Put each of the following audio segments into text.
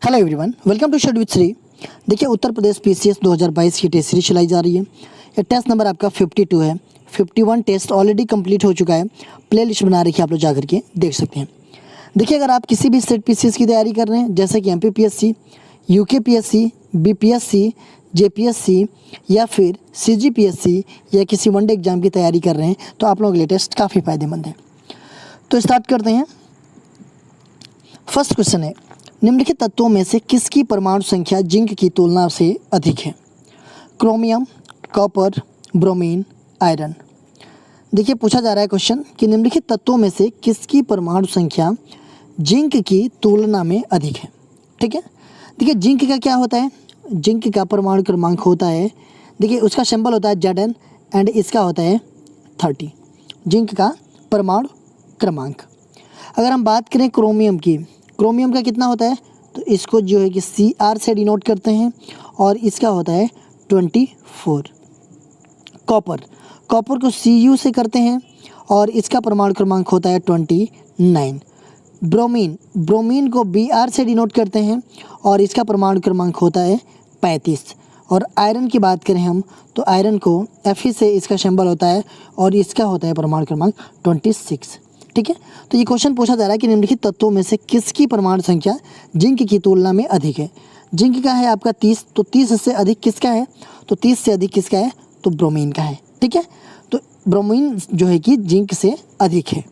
Hello everyone, welcome to shed with Shri. देखिए, उत्तर प्रदेश PCS 2022 की test series चलाई जा रही है। ये टेस्ट नंबर आपका 52 है। 51 टेस्ट ऑलरेडी कंप्लीट हो चुका है। प्ले लिस्ट बना रखी है, आप लोग जा करके देख सकते हैं। देखिए, अगर आप किसी भी स्टेट पीसीएस की तैयारी कर रहे हैं, जैसे कि एमपीपीएससी, यूकेपीएससी, बीपीएससी, जेपीएससी या फिर सीजीपीएससी या किसी वनडे एग्जाम की तैयारी कर रहे हैं, तो आप लोगों के लिए टेस्ट काफ़ी फायदेमंद है। तो स्टार्ट करते हैं। फर्स्ट क्वेश्चन है, निम्नलिखित तत्वों में से किसकी परमाणु संख्या जिंक की तुलना से अधिक है? Chromium, copper, bromine, iron. देखिए, पूछा जा रहा है क्वेश्चन कि निम्नलिखित तत्वों में से किसकी परमाणु संख्या जिंक की तुलना में अधिक है। ठीक है, देखिए जिंक का क्या होता है? जिंक का परमाणु क्रमांक होता है, देखिए उसका सिंबल होता है Zn एंड इसका होता है 30। जिंक का परमाणु क्रमांक। अगर हम बात करें क्रोमियम की, क्रोमियम का कितना होता है? तो इसको जो है कि Cr से डिनोट करते हैं और इसका होता है 24। कॉपर, कॉपर को Cu से करते हैं और इसका परमाणु क्रमांक होता है 29। ब्रोमीन, ब्रोमीन को Br से डिनोट करते हैं और इसका परमाणु क्रमांक होता है 35। और आयरन की बात करें हम, तो आयरन को Fe से इसका सिंबल होता है और इसका होता है परमाणु क्रमांक 26। ठीक है, तो ये क्वेश्चन पूछा जा रहा है कि निम्नलिखित तत्वों में से किसकी परमाणु संख्या जिंक की तुलना में अधिक है। जिंक का है आपका 30, तो 30 से अधिक किसका है? तो 30 से अधिक किसका है? तो ब्रोमीन का है। ठीक है, तो ब्रोमीन जो है कि जिंक से अधिक है।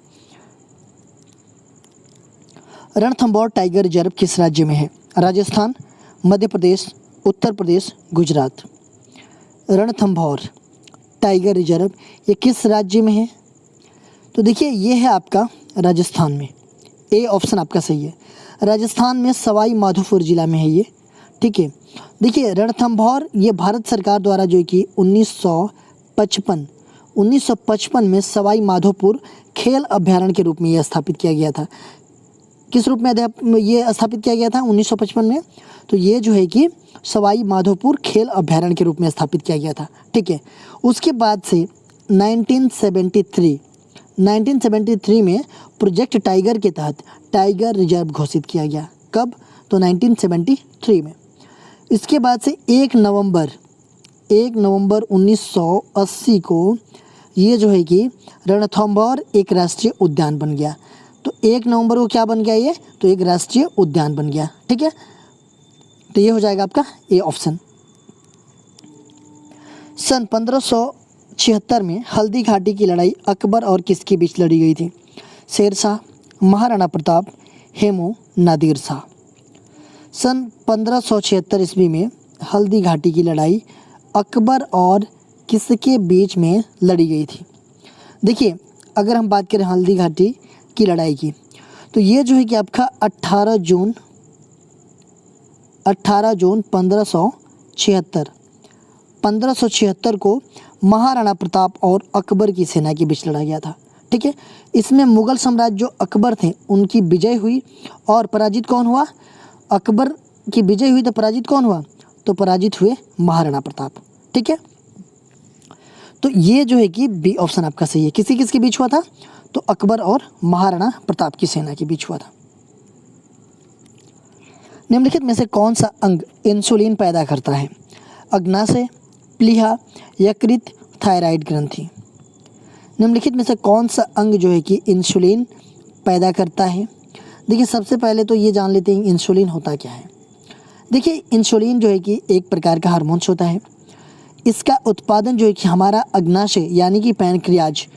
रणथंभौर टाइगर रिजर्व किस राज्य में है? राजस्थान, मध्य प्रदेश, उत्तर प्रदेश, गुजरात। रणथंभौर टाइगर रिजर्व ये किस राज्य में है? तो देखिए, ये है आपका राजस्थान में। ए ऑप्शन आपका सही है। राजस्थान में सवाई माधोपुर जिला में है ये। ठीक है, देखिए रणथंभौर ये भारत सरकार द्वारा जो है कि 1955 में सवाई माधोपुर खेल अभ्यारण्य के रूप में ये स्थापित किया गया था। किस रूप में ये स्थापित किया गया था 1955 में? तो ये जो है कि सवाई माधोपुर खेल अभ्यारण्य के रूप में स्थापित किया गया था। ठीक है, उसके बाद से 1973 में प्रोजेक्ट टाइगर के तहत टाइगर रिजर्व घोषित किया गया। कब? तो 1973 में। इसके बाद से 1 नवंबर 1980 को ये जो है कि रणथंभौर एक राष्ट्रीय उद्यान बन गया। तो 1 नवंबर को क्या बन गया ये? तो एक राष्ट्रीय उद्यान बन गया। ठीक है, तो ये हो जाएगा आपका ए ऑप्शन। सन 1576 में हल्दी घाटी की लड़ाई अकबर और किसके बीच लड़ी गई थी? शेरशाह, महाराणा प्रताप, हेमू, नादिर शाह। सन 1576 ईस्वी में हल्दी घाटी की लड़ाई अकबर और किसके बीच में लड़ी गई थी? देखिए, अगर हम बात करें हल्दी घाटी की लड़ाई की, तो ये जो है कि आपका 18 जून 1576 को महाराणा प्रताप और अकबर की सेना के बीच लड़ा गया था। ठीक है, इसमें मुगल साम्राज्य जो अकबर थे उनकी विजय हुई और पराजित कौन हुआ? अकबर की विजय हुई तो पराजित कौन हुआ? तो पराजित हुए महाराणा प्रताप। ठीक है, तो ये जो है कि बी ऑप्शन आपका सही है। किसी किसके बीच हुआ था? तो अकबर और महाराणा प्रताप की सेना के बीच हुआ था। निम्नलिखित में से कौन सा अंग इंसुलिन पैदा करता है? अग्नाशय, प्लीहा, यकृत, थायराइड ग्रंथि। निम्नलिखित में से कौन सा अंग जो है कि इंसुलिन पैदा करता है? देखिए, सबसे पहले तो ये जान लेते हैं इंसुलिन होता क्या है। देखिए, इंसुलिन जो है कि एक प्रकार का हार्मोन्स होता है। इसका उत्पादन जो है कि हमारा अग्नाशय यानी कि पैनक्रियाज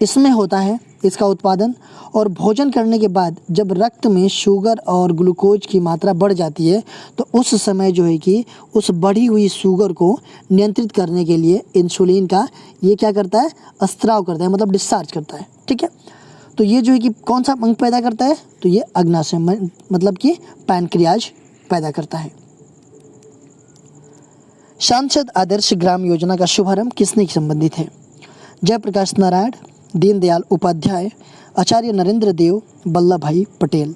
इसमें होता है इसका उत्पादन। और भोजन करने के बाद जब रक्त में शुगर और ग्लूकोज की मात्रा बढ़ जाती है, तो उस समय जो है कि उस बढ़ी हुई शुगर को नियंत्रित करने के लिए इंसुलिन का ये क्या करता है? स्त्राव करता है, मतलब डिस्चार्ज करता है। ठीक है, तो ये जो है कि कौन सा अंग पैदा करता है? तो ये अग्नाशय मतलब कि पैनक्रियाज पैदा करता है। सांसद आदर्श ग्राम योजना का शुभारंभ किसने संबंधित है? जयप्रकाश नारायण, दीनदयाल उपाध्याय, आचार्य नरेंद्र देव, वल्लभ भाई पटेल।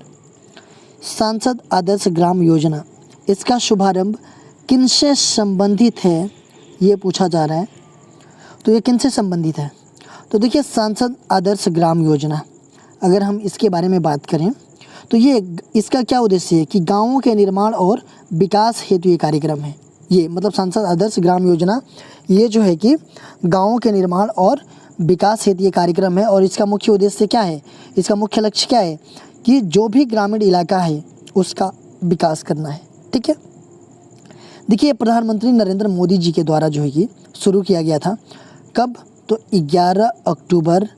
सांसद आदर्श ग्राम योजना, इसका शुभारंभ किनसे संबंधित है ये पूछा जा रहा है। तो ये किनसे संबंधित है? तो देखिए, सांसद आदर्श ग्राम योजना अगर हम इसके बारे में बात करें तो ये इसका क्या उद्देश्य है कि गाँवों के निर्माण और विकास हेतु ये कार्यक्रम है। ये मतलब सांसद आदर्श ग्राम योजना ये जो है कि गाँवों के निर्माण और विकास हेतु ये कार्यक्रम है। और इसका मुख्य उद्देश्य क्या है, इसका मुख्य लक्ष्य क्या है कि जो भी ग्रामीण इलाका है उसका विकास करना है। ठीक है, देखिए प्रधानमंत्री नरेंद्र मोदी जी के द्वारा जो है कि शुरू किया गया था। कब, तो 11 अक्टूबर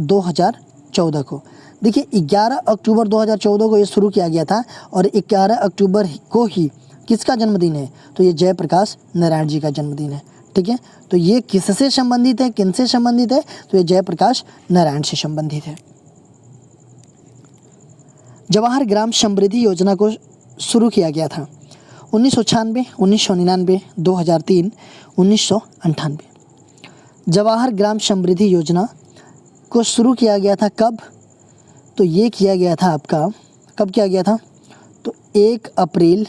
2014 को। देखिए 11 अक्टूबर 2014 को ये शुरू किया गया था और 11 अक्टूबर को ही किसका जन्मदिन है, तो ये जयप्रकाश नारायण जी का जन्मदिन है। ठीक है, तो ये किससे संबंधित है, किनसे संबंधित है, तो ये जयप्रकाश नारायण से संबंधित है। जवाहर ग्राम समृद्धि योजना को शुरू किया गया था 1996, 1999, 2003, 1998। जवाहर ग्राम समृद्धि योजना को शुरू किया गया था कब, तो ये किया गया था आपका, कब किया गया था, तो 1 अप्रैल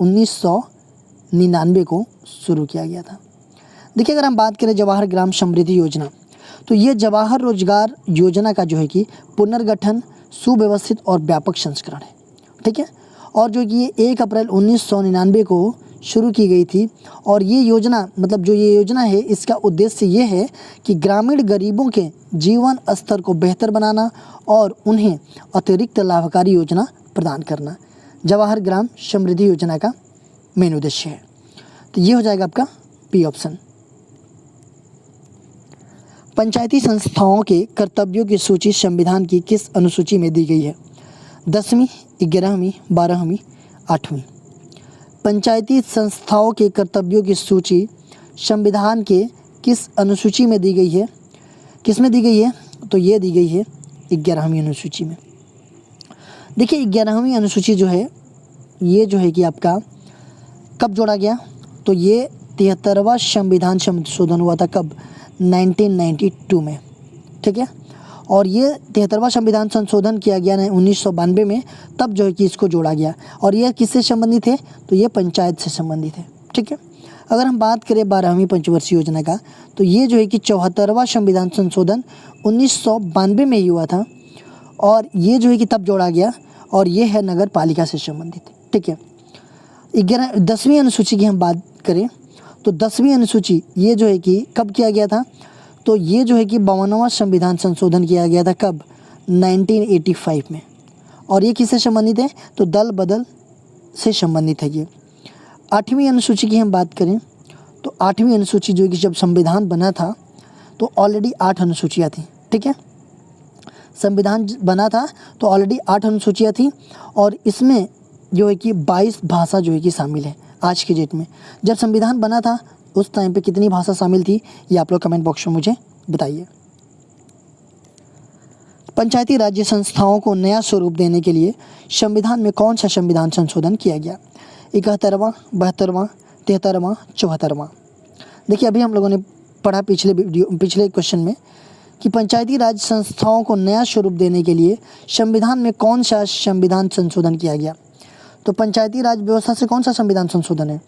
1999 को शुरू किया गया था। देखिए अगर हम बात करें जवाहर ग्राम समृद्धि योजना, तो ये जवाहर रोजगार योजना का जो है कि पुनर्गठन, सुव्यवस्थित और व्यापक संस्करण है। ठीक है, और जो कि ये 1 अप्रैल 1999 को शुरू की गई थी। और ये योजना मतलब जो ये योजना है इसका उद्देश्य ये है कि ग्रामीण गरीबों के जीवन स्तर को बेहतर बनाना और उन्हें अतिरिक्त लाभकारी योजना प्रदान करना जवाहर ग्राम समृद्धि योजना का मेन उद्देश्य है। तो ये हो जाएगा आपका बी ऑप्शन। पंचायती संस्थाओं के कर्तव्यों की सूची संविधान की किस अनुसूची में दी गई है? 10वीं, 11वीं, 12वीं, 8वीं। पंचायती संस्थाओं के कर्तव्यों की सूची संविधान के किस अनुसूची में दी गई है? किस में दी गई है? तो ये दी गई है 11वीं अनुसूची में। देखिए 11वीं अनुसूची जो है ये जो है कि आपका कब जोड़ा गया, तो ये 73वां संविधान संशोधन हुआ था कब, 1992 में। ठीक है, और ये 73वां संविधान संशोधन किया गया 1992 में, तब जो है कि इसको जोड़ा गया। और ये किससे संबंधित है, तो ये पंचायत से संबंधित है। ठीक है, अगर हम बात करें 12वीं पंचवर्षीय योजना का, तो ये जो है कि 74वां संविधान संशोधन 1992 में ही हुआ था और ये जो है कि तब जोड़ा गया और ये है नगर पालिका से संबंधित। ठीक है, 10वीं अनुसूची की हम बात करें तो 10वीं अनुसूची ये जो है कि कब किया गया था, तो ये जो है कि 52वां संविधान संशोधन किया गया था कब, 1985 में। और ये किससे संबंधित है, तो दल बदल से संबंधित है ये। 8वीं अनुसूची की हम बात करें तो 8वीं अनुसूची जो है कि जब संविधान बना था तो ऑलरेडी 8 अनुसूचियाँ थी। ठीक है, संविधान बना था तो ऑलरेडी 8 अनुसूचियाँ थी और इसमें जो है कि 22 भाषा जो है कि शामिल है। आज के डेट में जब संविधान बना था उस टाइम पे कितनी भाषा शामिल थी, ये आप लोग कमेंट बॉक्स में मुझे बताइए। पंचायती राज्य संस्थाओं को नया स्वरूप देने के लिए संविधान में कौन सा संविधान संशोधन किया गया? 71वां, 72वां, 73वां, 74वां। देखिए अभी हम लोगों ने पढ़ा पिछले क्वेश्चन में कि पंचायती राज संस्थाओं को नया स्वरूप देने के लिए संविधान में कौन सा संविधान संशोधन किया गया। तो पंचायती राज व्यवस्था से कौन सा संविधान संशोधन है,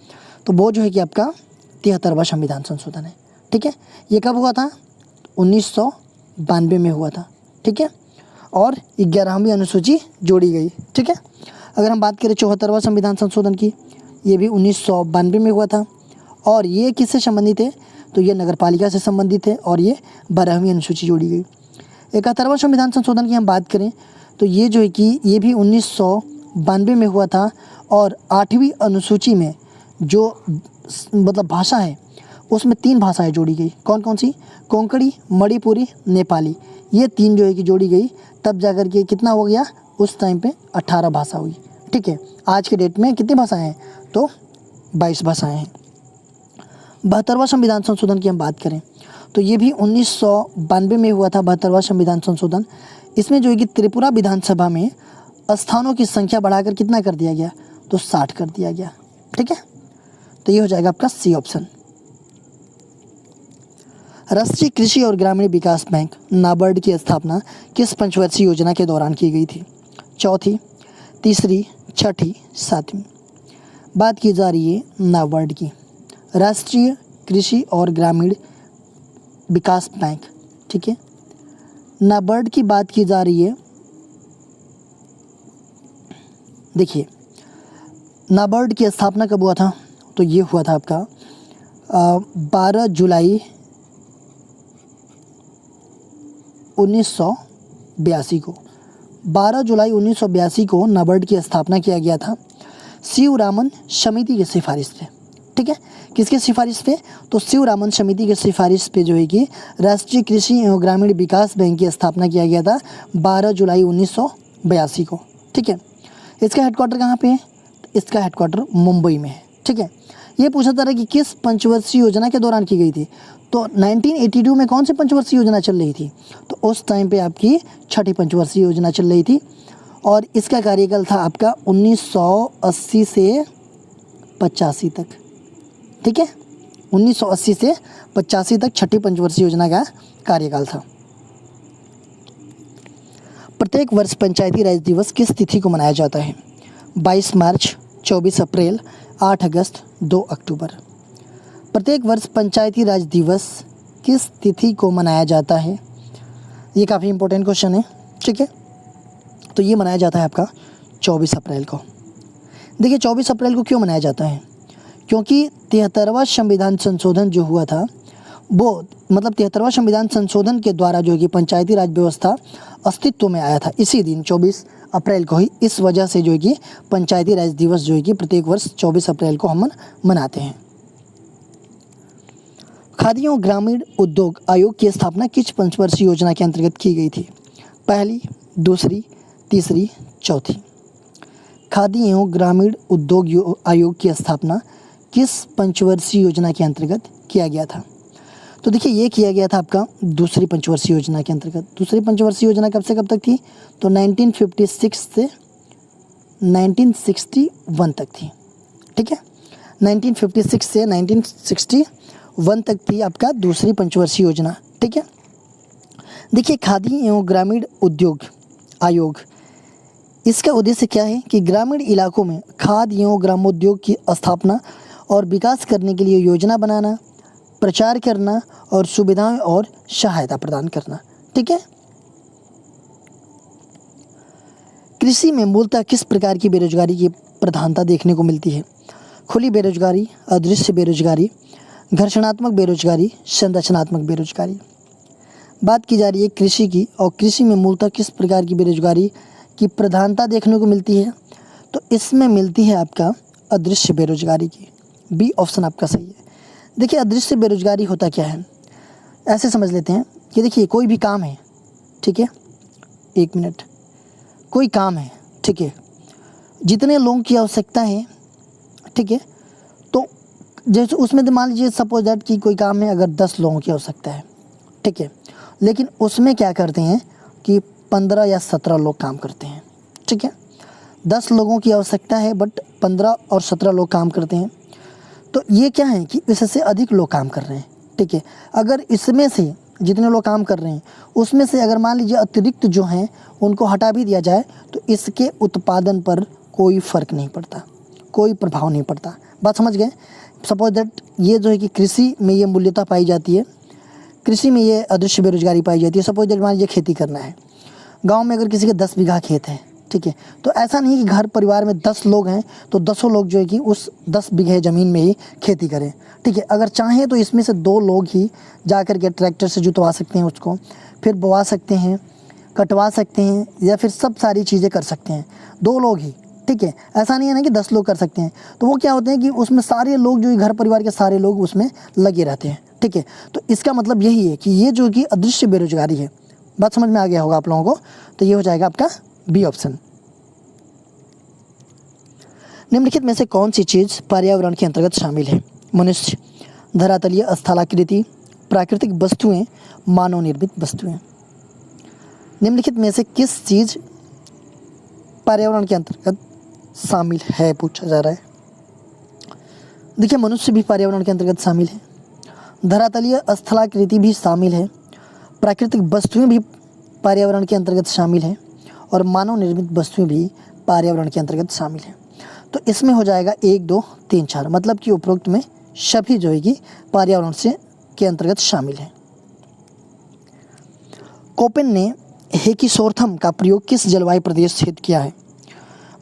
तो वो जो है कि आपका 73वां संविधान संशोधन है। ठीक है, ये कब हुआ था, 1992 में हुआ था। ठीक है, और 11वीं अनुसूची जोड़ी गई। ठीक है, अगर हम बात करें 74वां संविधान संशोधन की, ये भी 1992 में हुआ था और ये किससे संबंधित है, तो ये नगर पालिका से संबंधित है और ये 12वीं अनुसूची जोड़ी गई। 71वां संविधान संशोधन की हम बात करें तो ये जो है कि ये भी 1992 में हुआ था और 8वीं अनुसूची में जो मतलब भाषा है उसमें 3 भाषाएं जोड़ी गई। कौन कौन सी, कोंकणी, मणिपुरी, नेपाली, ये 3 जो है कि जोड़ी गई। तब जाकर के कितना हो गया, उस टाइम पे 18 भाषा हुई। ठीक है, आज के डेट में कितनी भाषाएं हैं, तो 22 भाषाएं हैं। 72वां संविधान संशोधन की हम बात करें तो ये भी 1992 में हुआ था 72वां संविधान संशोधन। इसमें जो है कि त्रिपुरा विधानसभा में स्थानों की संख्या बढ़ाकर कितना कर दिया गया, तो 60 कर दिया गया। ठीक है, तो ये हो जाएगा आपका सी ऑप्शन। राष्ट्रीय कृषि और ग्रामीण विकास बैंक नाबार्ड की स्थापना किस पंचवर्षीय योजना के दौरान की गई थी? चौथी, तीसरी, छठी, 7वीं। बात की जा रही है नाबार्ड की, राष्ट्रीय कृषि और ग्रामीण विकास बैंक। ठीक है, नाबार्ड की बात की जा रही है, देखिए नाबार्ड की स्थापना कब हुआ था, तो ये हुआ था आपका 12 जुलाई 1982 को। 12 जुलाई 1982 को नाबार्ड की स्थापना किया गया था शिवरामन समिति की सिफारिश पे। ठीक है, किसके सिफारिश पे, तो शिवरामन समिति की सिफारिश पे जो है कि राष्ट्रीय कृषि एवं ग्रामीण विकास बैंक की स्थापना किया गया था 12 जुलाई 1982 को। ठीक है, इसका हेडक्वार्टर कहाँ पे है, इसका हेडक्वार्टर मुंबई में है। ठीक है, ये पूछा जा रहा है कि किस पंचवर्षीय योजना के दौरान की गई थी, तो 1982 में कौन सी पंचवर्षीय योजना चल रही थी, तो उस टाइम पे आपकी छठी पंचवर्षीय योजना चल रही थी और इसका कार्यकाल था आपका 1980 से 85 तक। ठीक है, 1980 से 85 तक छठी पंचवर्षीय योजना का कार्यकाल था। प्रत्येक वर्ष पंचायती राज दिवस किस तिथि को मनाया जाता है, 22 मार्च, 24 अप्रैल, 8 अगस्त, 2 अक्टूबर। प्रत्येक वर्ष पंचायती राज दिवस किस तिथि को मनाया जाता है, ये काफ़ी इंपॉर्टेंट क्वेश्चन है। ठीक है, तो ये मनाया जाता है आपका 24 अप्रैल को। देखिए 24 अप्रैल को क्यों मनाया जाता है, क्योंकि 73वां संविधान संशोधन जो हुआ था वो मतलब 73वां संविधान संशोधन के द्वारा जो कि पंचायती राज व्यवस्था अस्तित्व में आया था इसी दिन 24 अप्रैल को ही। इस वजह से जो है कि पंचायती राज दिवस जो है कि प्रत्येक वर्ष 24 अप्रैल को हम मनाते हैं। खादी एवं ग्रामीण उद्योग आयोग की स्थापना किस पंचवर्षीय योजना के अंतर्गत की गई थी, पहली, दूसरी, तीसरी, चौथी। खादी एवं ग्रामीण उद्योग आयोग की स्थापना किस पंचवर्षीय योजना के अंतर्गत किया गया था, तो देखिए ये किया गया था आपका दूसरी पंचवर्षीय योजना के अंतर्गत। दूसरी पंचवर्षीय योजना कब से कब तक थी, तो 1956 से 1961 तक थी। ठीक है, 1956 से 1961 तक थी आपका दूसरी पंचवर्षीय योजना। ठीक है, देखिए खादी एवं ग्रामीण उद्योग आयोग, इसका उद्देश्य क्या है कि ग्रामीण इलाकों में खाद एवं ग्रामोद्योग की स्थापना और विकास करने के लिए योजना बनाना, प्रचार करना और सुविधाएं और सहायता प्रदान करना। ठीक है, कृषि में मूलतः किस प्रकार की बेरोजगारी की प्रधानता देखने को मिलती है, खुली बेरोजगारी, अदृश्य बेरोजगारी, घर्षणात्मक बेरोजगारी, संरचनात्मक बेरोजगारी। बात की जा रही है कृषि की, और कृषि में मूलतः किस प्रकार की बेरोजगारी की प्रधानता देखने को मिलती है, तो इसमें मिलती है आपका अदृश्य बेरोजगारी की। बी ऑप्शन आपका सही है। देखिए अदृश्य बेरोजगारी होता क्या है, ऐसे समझ लेते हैं कि देखिए कोई भी काम है, ठीक है, एक मिनट, कोई काम है, ठीक है, जितने लोगों की आवश्यकता है, ठीक है, तो जैसे उसमें मान लीजिए सपोज दैट कि कोई काम है अगर 10 लोगों की आवश्यकता है, ठीक है, लेकिन उसमें क्या करते हैं कि 15 या 17 लोग काम करते हैं। ठीक है, 10 लोगों की आवश्यकता है बट 15 और 17 लोग काम करते हैं, तो ये क्या है कि इससे अधिक लोग काम कर रहे हैं। ठीक है, अगर इसमें से जितने लोग काम कर रहे हैं उसमें से अगर मान लीजिए अतिरिक्त जो हैं उनको हटा भी दिया जाए तो इसके उत्पादन पर कोई फ़र्क नहीं पड़ता, कोई प्रभाव नहीं पड़ता। बात समझ गए। सपोज दैट ये जो है कि कृषि में ये मूल्यता पाई जाती है, कृषि में ये अदृश्य बेरोजगारी पाई जाती है। सपोज दैट मान लीजिए खेती करना है, गांव में अगर किसी के 10 बीघा खेत है, ठीक है, तो ऐसा नहीं कि घर परिवार में 10 लोग हैं तो 10 लोग जो है कि उस 10 बीघे ज़मीन में ही खेती करें। ठीक है, अगर चाहें तो इसमें से 2 लोग ही जा कर के ट्रैक्टर से जुतवा सकते हैं उसको, फिर बोवा सकते हैं, कटवा सकते हैं, या फिर सब सारी चीज़ें कर सकते हैं 2 लोग ही। ठीक है, ऐसा नहीं है ना कि 10 लोग कर सकते हैं। तो वो क्या होते हैं कि उसमें सारे लोग जो घर परिवार के सारे लोग उसमें लगे रहते हैं। ठीक है, तो इसका मतलब यही है कि ये जो कि अदृश्य बेरोजगारी है। बात समझ में आ गया होगा आप लोगों को, तो ये हो जाएगा आपका बी ऑप्शन। निम्नलिखित में से कौन सी चीज़ पर्यावरण के अंतर्गत शामिल है, मनुष्य, धरातलीय स्थलाकृति, प्राकृतिक वस्तुएं, मानव निर्मित वस्तुएं। निम्नलिखित में से किस चीज़ पर्यावरण के अंतर्गत शामिल है पूछा जा रहा है। देखिए मनुष्य भी पर्यावरण के अंतर्गत शामिल है, धरातलीय स्थलाकृति भी शामिल है, प्राकृतिक वस्तुएं भी पर्यावरण के अंतर्गत शामिल हैं, और मानव निर्मित वस्तुएं भी पर्यावरण के अंतर्गत शामिल हैं। तो इसमें हो जाएगा 1, 2, 3, 4, मतलब कि उपरोक्त में सभी जो है कि पर्यावरण से के अंतर्गत शामिल है। कोपेन ने हेकिसोर्थम का प्रयोग किस जलवायु प्रदेश हेतु किया है?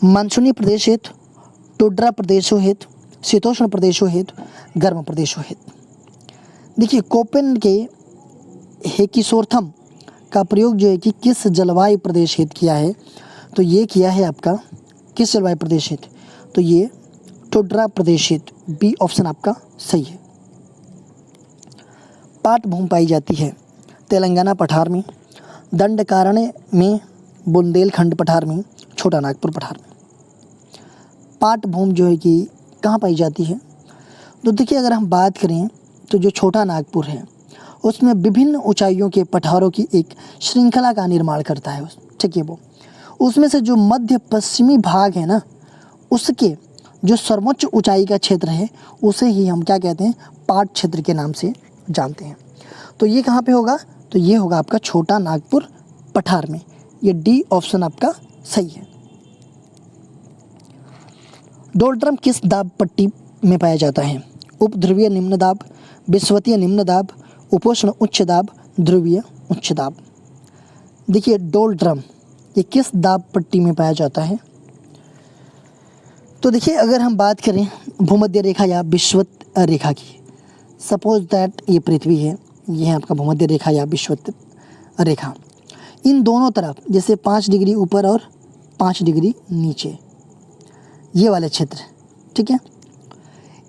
मानसूनी प्रदेश हेतु, टुंड्रा प्रदेशों हेतु, शीतोष्ण प्रदेशों हेतु, गर्म प्रदेशों हेतु। देखिए कोपेन के हेकिसोर्थम का प्रयोग जो है कि किस जलवायु प्रदेश हेतु किया है, तो ये किया है आपका किस जलवायु प्रदेश हेतु, तो ये टुंड्रा प्रदेश हेतु। बी ऑप्शन आपका सही है। पाट भूमि पाई जाती है तेलंगाना पठार में, दंडकारण्य में, बुंदेलखंड पठार में, छोटा नागपुर पठार में। पाट भूमि जो है कि कहाँ पाई जाती है, तो देखिए अगर हम बात करें तो जो छोटा नागपुर है उसमें विभिन्न ऊंचाइयों के पठारों की एक श्रृंखला का निर्माण करता है। ठीक है, वो उसमें से जो मध्य पश्चिमी भाग है ना, उसके जो सर्वोच्च ऊंचाई का क्षेत्र है उसे ही हम क्या कहते हैं, पाट क्षेत्र के नाम से जानते हैं। तो ये कहाँ पे होगा, तो ये होगा आपका छोटा नागपुर पठार में। ये डी ऑप्शन आपका सही है। डोलड्रम किस दाब पट्टी में पाया जाता है? उपध्रुवीय निम्न दाब, विषुवतीय निम्न दाब, उपोष्ण उच्च दाब, ध्रुवीय उच्च दाब। देखिए डोलड्रम ये किस दाब पट्टी में पाया जाता है? तो देखिए अगर हम बात करें भूमध्य रेखा या विषुवत रेखा की, सपोज दैट ये पृथ्वी है, ये है आपका भूमध्य रेखा या विषुवत रेखा, इन दोनों तरफ जैसे 5 डिग्री ऊपर और 5 डिग्री नीचे, ये वाले क्षेत्र, ठीक है,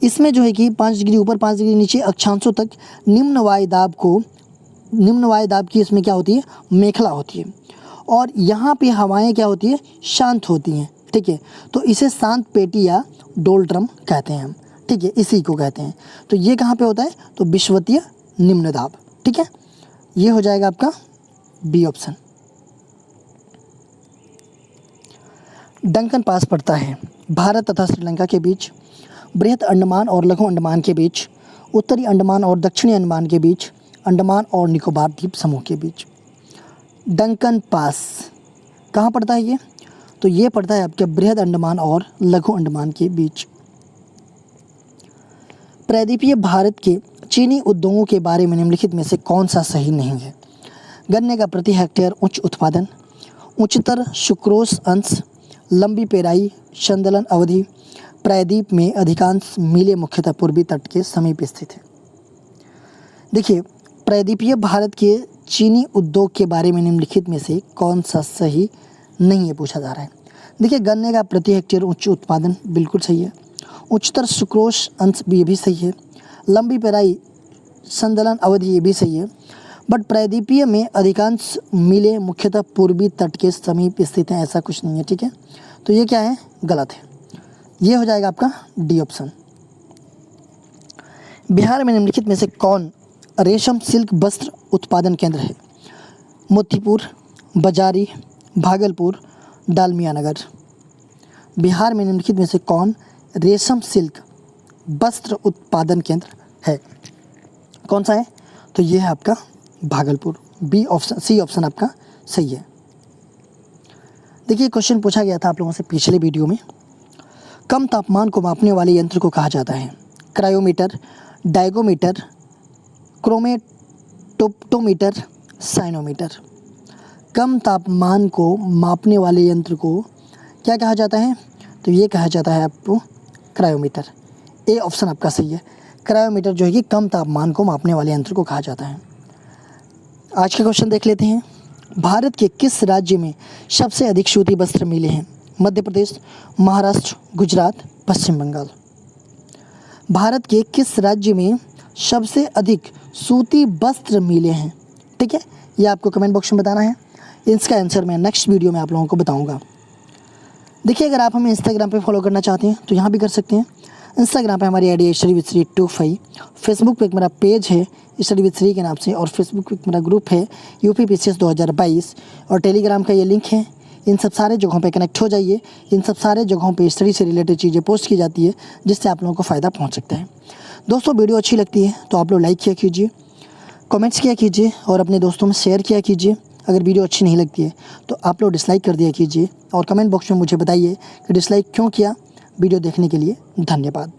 इसमें जो है कि 5 डिग्री ऊपर 5 डिग्री नीचे अक्षांशों तक निम्न वायुदाब की इसमें क्या होती है, मेखला होती है, और यहाँ पे हवाएं क्या होती है, शांत होती हैं। ठीक है, तो इसे शांत पेटी या डोलड्रम कहते हैं हम। ठीक है, इसी को कहते हैं। तो ये कहाँ पे होता है, तो विषुवतीय निम्न दाब। ठीक है, ये हो जाएगा आपका बी ऑप्शन। डंकन पास पड़ता है भारत तथा श्रीलंका के बीच, बृहद अंडमान और लघु अंडमान के बीच, उत्तरी अंडमान और दक्षिणी अंडमान के बीच, अंडमान और निकोबार द्वीप समूह के बीच। डंकन पास कहाँ पड़ता है ये, तो ये पड़ता है आपके बृहद अंडमान और लघु अंडमान के बीच। प्रायद्वीपीय भारत के चीनी उद्योगों के बारे में निम्नलिखित में से कौन सा सही नहीं है? गन्ने का प्रति हेक्टेयर उच्च उत्पादन, उच्चतर सुक्रोज अंश, लंबी पेराई, संदलन अवधि, प्रायद्वीप में अधिकांश मिलें मुख्यतः पूर्वी तट के समीप स्थित है। देखिए प्रायद्वीपीय भारत के चीनी उद्योग के बारे में निम्नलिखित में से कौन सा सही नहीं है पूछा जा रहा है। देखिए गन्ने का प्रति हेक्टेयर उच्च उत्पादन बिल्कुल सही है, उच्चतर सुक्रोज अंश भी ये भी सही है, लंबी पेराई संदलन अवधि ये भी सही है, बट प्रायद्वीपीय में अधिकांश मिलें मुख्यतः पूर्वी तट के समीप स्थित हैं, ऐसा कुछ नहीं है। ठीक है, तो ये क्या है, गलत है। ये हो जाएगा आपका डी ऑप्शन। बिहार में निम्नलिखित में से कौन रेशम सिल्क वस्त्र उत्पादन केंद्र है? मोतीपुर, बजारी, भागलपुर, डालमिया नगर। बिहार में निम्नलिखित में से कौन रेशम सिल्क वस्त्र उत्पादन केंद्र है? कौन सा है, तो ये है आपका Bhagalpur. B option, C option आपका सही है। देखिए क्वेश्चन पूछा गया था आप लोगों से पिछले वीडियो में, कम तापमान को मापने वाले यंत्र को कहा जाता है? क्रायोमीटर, डायगोमीटर, क्रोमेटोमीटर, साइनोमीटर। कम तापमान को मापने वाले यंत्र को क्या कहा जाता है, तो ये कहा जाता है आपको क्रायोमीटर। ए ऑप्शन आपका सही है। क्रायोमीटर जो है कि कम तापमान को मापने वाले यंत्र को कहा जाता है। आज के क्वेश्चन देख लेते हैं। भारत के किस राज्य में सबसे अधिक सूती वस्त्र मिले हैं? मध्य प्रदेश, महाराष्ट्र, गुजरात, पश्चिम बंगाल। भारत के किस राज्य में सबसे अधिक सूती वस्त्र मिले हैं? ठीक है, ये आपको कमेंट बॉक्स में बताना है। इसका आंसर मैं नेक्स्ट वीडियो में आप लोगों को बताऊंगा। देखिए अगर आप हमें इंस्टाग्राम पे फॉलो करना चाहते हैं तो यहाँ भी कर सकते हैं। इंस्टाग्राम पे हमारी आईडी है स्टडी विद श्री 25। फेसबुक पे एक मेरा पेज है स्टडी विद श्री के नाम से, और फेसबुक पे एक मेरा ग्रुप है यूपी PCS 2022, और टेलीग्राम का ये लिंक है। इन सब सारे जगहों पे कनेक्ट हो जाइए। इन सब सारे जगहों पे स्टडी से रिलेटेड चीज़ें पोस्ट की जाती है जिससे आप लोगों को फ़ायदा पहुँच सकता है। दोस्तों वीडियो अच्छी लगती है तो आप लोग लाइक किया कीजिए, कमेंट्स किया कीजिए और अपने दोस्तों में शेयर किया कीजिए। अगर वीडियो अच्छी नहीं लगती है तो आप लोग डिसलाइक कर दिया कीजिए, और कमेंट बॉक्स में मुझे बताइए कि डिसलाइक क्यों किया। वीडियो देखने के लिए धन्यवाद।